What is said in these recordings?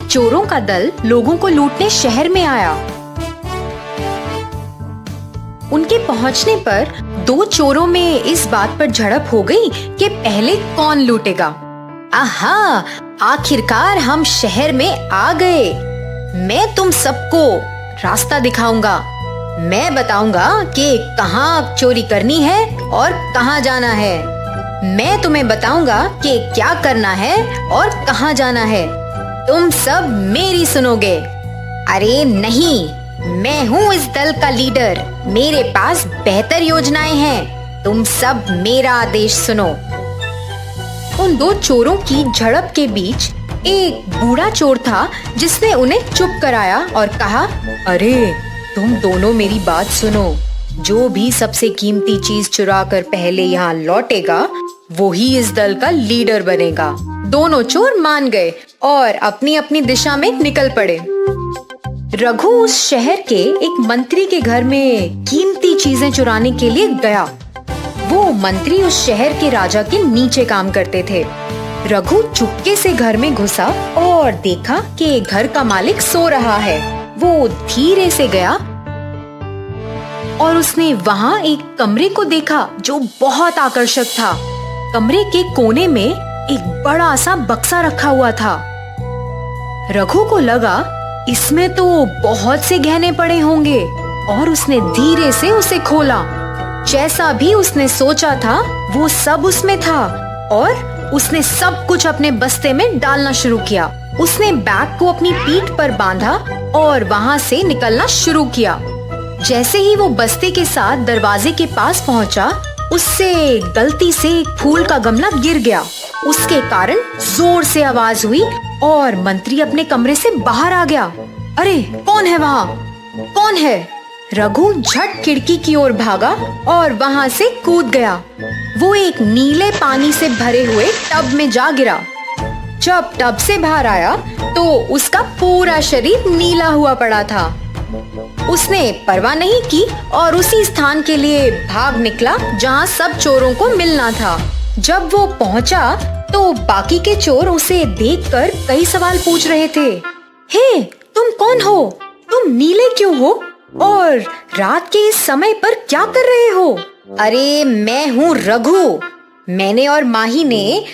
चोरों का दल लोगों को लूटने शहर में आया। उनके पहुंचने पर दो चोरों में इस बात पर झड़प हो गई कि पहले कौन लूटेगा। आहा, आखिरकार हम शहर में आ गए। मैं तुम सबको रास्ता दिखाऊंगा। मैं बताऊंगा कि कहाँ चोरी करनी है और कहाँ जाना है। मैं तुम्हें बताऊंगा कि क्या करना है और कहाँ जाना है। तुम सब मेरी सुनोगे। अरे नहीं, मैं हूँ इस दल का लीडर। मेरे पास बेहतर योजनाएं हैं। तुम सब मेरा आदेश सुनो। उन दो चोरों की झड़प के बीच एक बूढ़ा चोर था जिसने उन्हें चुप कराया और कहा, अरे तुम दोनों मेरी बात सुनो। जो भी सबसे कीमती चीज चुरा कर पहले यहाँ लौटेगा वो ही इस दल का लीडर बनेगा। दोनों चोर मान गए और अपनी अपनी दिशा में निकल पड़े। रघु उस शहर के एक मंत्री के घर में कीमती चीजें चुराने के लिए गया। वो मंत्री उस शहर के राजा के नीचे काम करते थे। रघु चुपके से घर में घुसा और देखा कि घर का मालिक सो रहा है। वो धीरे से गया और उसने वहाँ एक कमरे को देखा जो बहुत आकर्षक था। कमरे के कोने में एक बड़ा सा बक्सा रखा हुआ था। रघु को लगा इसमें तो बहुत से गहने पड़े होंगे और उसने धीरे से उसे खोला। जैसा भी उसने सोचा था वो सब उसमें था और उसने सब कुछ अपने बस्ते में डालना शुरू किया। उसने बैग को अपनी पीठ पर बांधा और वहाँ से निकलना शुरू किया। जैसे ही वो बस्ते के साथ दरवाजे के पास पहुँचा, उससे गलती से एक फूल का गमला गिर गया। उसके कारण जोर से आवाज हुई और मंत्री अपने कमरे से बाहर आ गया। अरे कौन है वहाँ? कौन है? रघु झट खिड़की की ओर भागा और वहाँ से कूद गया। वो एक नीले पानी से भरे हुए टब में जा गिरा। जब टब से बाहर आया तो उसका पूरा शरीर नीला हुआ पड़ा था। उसने परवाह नहीं की और उसी स्थान के लिए भाग निकला जहाँ सब चोरों को मिलना था। जब वो पहुँचा तो बाकी के चोर उसे देखकर कई सवाल पूछ रहे थे। हे, तुम कौन हो? तुम नीले क्यों हो? और रात के इस समय पर क्या कर रहे हो? अरे मैं हूँ रघु। मैंने और माही ने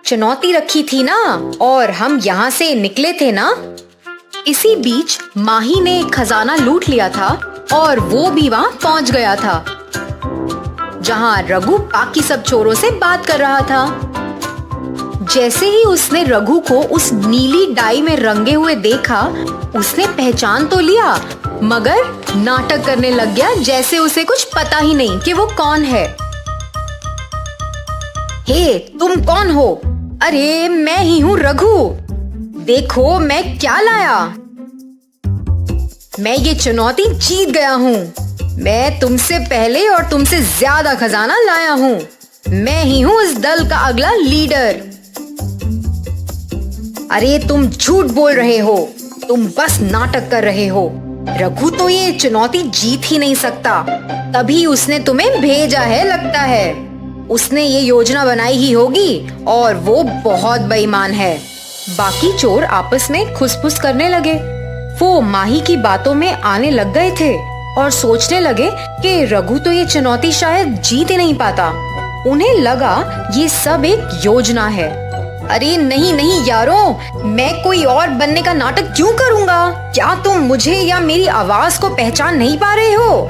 चुनौती रखी थी ना और हम यहाँ से निकले थे ना। इसी बीच माही ने खजाना लूट लिया था और वो भी वहाँ पहुँच गया था जहाँ रघु बाकी सब चोरों से बात कर रहा था। जैसे ही उसने रघु को उस नीली डाई में रंगे हुए देखा, उसने पहचान तो लिया मगर नाटक करने लग गया जैसे उसे कुछ पता ही नहीं कि वो कौन है। हे, तुम कौन हो? अरे मैं ही हूँ रघु। देखो मैं क्या लाया। मैं ये चुनौती जीत गया हूँ। मैं तुमसे पहले और तुमसे ज्यादा खजाना लाया हूँ। मैं ही हूँ इस दल का अगला लीडर। अरे तुम झूठ बोल रहे हो। तुम बस नाटक कर रहे हो। रघु तो ये चुनौती जीत ही नहीं सकता। तभी उसने तुम्हें भेजा है लगता है। उसने ये योजना बनाई ही होगी और वो बहुत बेईमान है। बाकी चोर आपस में खुसफुस करने लगे। वो माही की बातों में आने लग गए थे और सोचने लगे कि रघु तो ये चुनौती शायद जीत ही नहीं पाता। उन्हें लगा ये सब एक योजना है। अरे नहीं नहीं यारों, मैं कोई और बनने का नाटक क्यों करूँगा? क्या तुम मुझे या मेरी आवाज को पहचान नहीं पा रहे हो?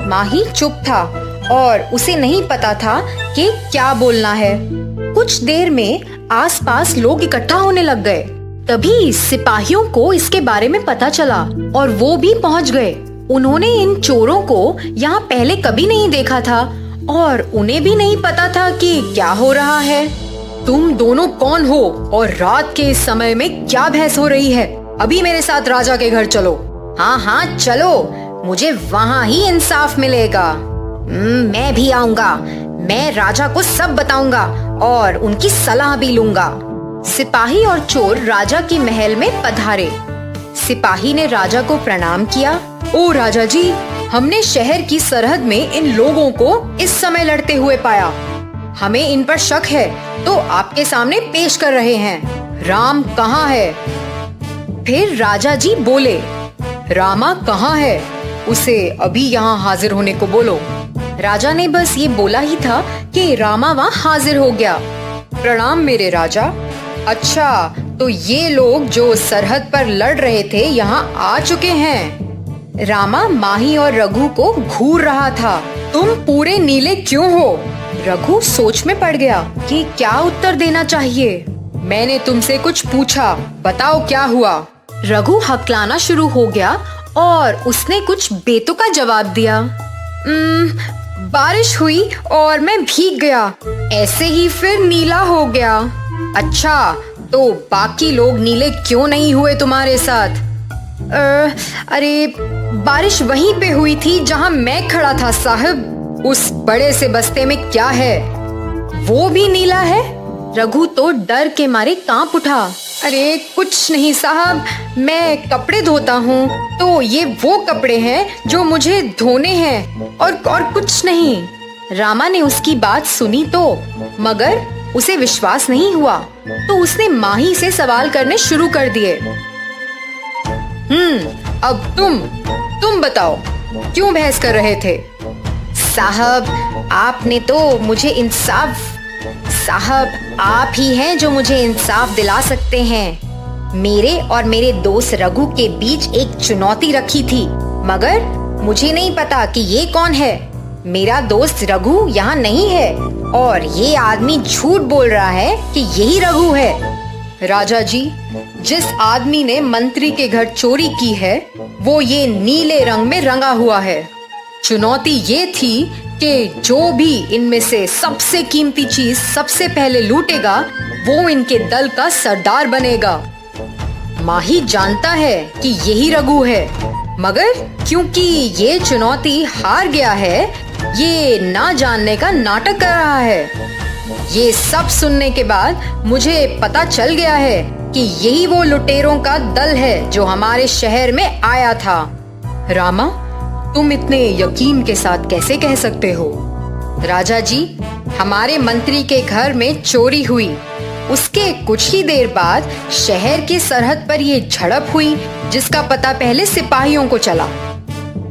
माही चुप था और उसे नहीं पता था कि क्या बोलना है। कुछ देर में आसपास लोग इकट्ठा होने लग गए। तभी सिपाहियों को इसके बारे में पता चला और वो भी पहुंच गए। उन्होंने इन चोरों को यहाँ पहले कभी नहीं देखा था और उन्हें भी नहीं पता था कि क्या हो रहा है। तुम दोनों कौन हो और रात के इस समय में क्या बहस हो रही है? अभी मेरे साथ राजा के घर चलो। हाँ हाँ चलो, मुझे वहाँ ही इंसाफ मिलेगा। मैं भी आऊंगा। मैं राजा को सब बताऊंगा और उनकी सलाह भी लूंगा। सिपाही और चोर राजा के महल में पधारे। सिपाही ने राजा को प्रणाम किया। ओ राजा जी, हमने शहर की सरहद में इन लोगों को इस समय लड़ते हुए पाया। हमें इन पर शक है तो आपके सामने पेश कर रहे हैं। राम कहाँ है? फिर राजा जी बोले, रामा कहाँ है? उसे अभी यहाँ हाजिर होने को बोलो। राजा ने बस ये बोला ही था कि रामा वहाँ हाजिर हो गया। प्रणाम मेरे राजा। अच्छा, तो ये लोग जो सरहद पर लड़ रहे थे यहाँ आ चुके हैं। रामा माही और रघु को घूर रहा था। तुम पूरे नीले क्यों हो? रघु सोच में पड़ गया कि क्या उत्तर देना चाहिए। मैंने तुमसे कुछ पूछा, बताओ क्या हुआ? रघु हकलाना शुरू हो गया और उसने कुछ बेतुका जवाब दिया। बारिश हुई और मैं भीग गया, ऐसे ही फिर नीला हो गया। अच्छा, तो बाकी लोग नीले क्यों नहीं हुए तुम्हारे साथ? अरे बारिश वहीं पे हुई थी जहां मैं खड़ा था साहब। उस बड़े से बस्ते में क्या है? वो भी नीला है? रघु तो डर के मारे कांप उठा। अरे कुछ नहीं साहब, मैं कपड़े धोता हूँ, तो ये वो कपड़े हैं जो मुझे धोने हैं और कुछ नहीं। रामा ने उसकी बात सुनी तो मगर उसे विश्वास नहीं हुआ, तो उसने माही से सवाल करने शुरू कर दिए। अब तुम बताओ, क्यों बहस कर रहे थे? साहब, आपने तो मुझे साहब, आप ही हैं जो मुझे इंसाफ दिला सकते हैं। मेरे और मेरे दोस्त रघु के बीच एक चुनौती रखी थी, मगर मुझे नहीं पता कि ये कौन है। मेरा दोस्त रघु यहाँ नहीं है और ये आदमी झूठ बोल रहा है कि यही रघु है। राजा जी, जिस आदमी ने मंत्री के घर चोरी की है वो ये नीले रंग में रंगा हुआ है। चुनौती ये थी कि जो भी इनमें से सबसे कीमती चीज सबसे पहले लूटेगा वो इनके दल का सरदार बनेगा। माही जानता है कि यही रघु है, मगर क्योंकि ये चुनौती हार गया है, ये ना जानने का नाटक कर रहा है। ये सब सुनने के बाद मुझे पता चल गया है कि यही वो लुटेरों का दल है जो हमारे शहर में आया था। रामा, तुम इतने यकीन के साथ कैसे कह सकते हो? राजा जी, हमारे मंत्री के घर में चोरी हुई, उसके कुछ ही देर बाद शहर की सरहद पर ये झड़प हुई जिसका पता पहले सिपाहियों को चला।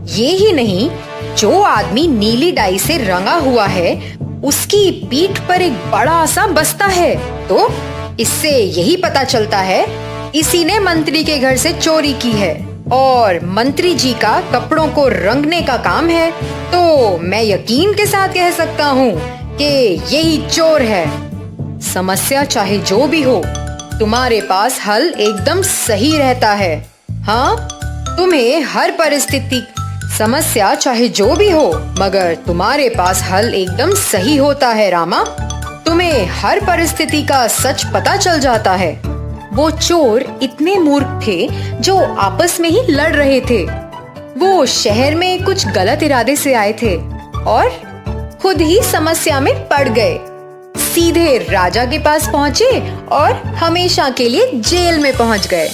ये ही नहीं, जो आदमी नीली डाई से रंगा हुआ है उसकी पीठ पर एक बड़ा सा बस्ता है, तो इससे यही पता चलता है इसी ने मंत्री के घर से चोरी की है और मंत्री जी का कपड़ों को रंगने का काम है, तो मैं यकीन के साथ कह सकता हूँ कि यही चोर है। समस्या चाहे जो भी हो, तुम्हारे पास हल एकदम सही रहता है। हाँ, तुम्हें हर परिस्थिति, समस्या चाहे जो भी हो, मगर तुम्हारे पास हल एकदम सही होता है रामा। तुम्हें हर परिस्थिति का सच पता चल जाता है। वो चोर इतने मूर्ख थे जो आपस में ही लड़ रहे थे। वो शहर में कुछ गलत इरादे से आए थे और खुद ही समस्या में पड़ गए। सीधे राजा के पास पहुंचे और हमेशा के लिए जेल में पहुंच गए।